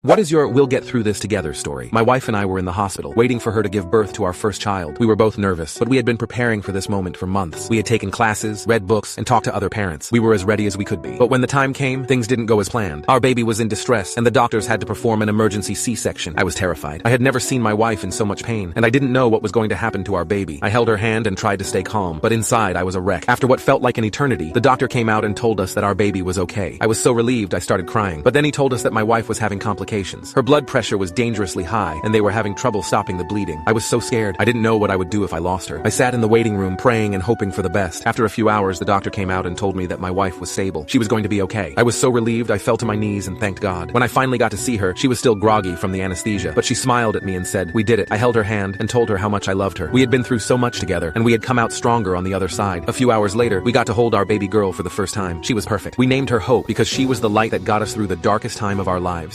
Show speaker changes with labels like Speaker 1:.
Speaker 1: What is your "we'll get through this together" story? My wife and I were in the hospital, waiting for her to give birth to our first child. We were both nervous, but we had been preparing for this moment for months. We had taken classes, read books, and talked to other parents. We were as ready as we could be. But when the time came, things didn't go as planned. Our baby was in distress, and the doctors had to perform an emergency C-section. I was terrified. I had never seen my wife in so much pain, and I didn't know what was going to happen to our baby. I held her hand and tried to stay calm, but inside I was a wreck. After what felt like an eternity, the doctor came out and told us that our baby was okay. I was so relieved I started crying, but then he told us that my wife was having complications. Her blood pressure was dangerously high, and they were having trouble stopping the bleeding. I was so scared. I didn't know what I would do if I lost her. I sat in the waiting room praying and hoping for the best. After a few hours, the doctor came out and told me that my wife was stable. She was going to be okay. I was so relieved I fell to my knees and thanked God. When I finally got to see her, she was still groggy from the anesthesia, but she smiled at me and said, "We did it." I held her hand and told her how much I loved her. We had been through so much together, and we had come out stronger on the other side. A few hours later, we got to hold our baby girl for the first time. She was perfect. We named her Hope because she was the light that got us through the darkest time of our lives.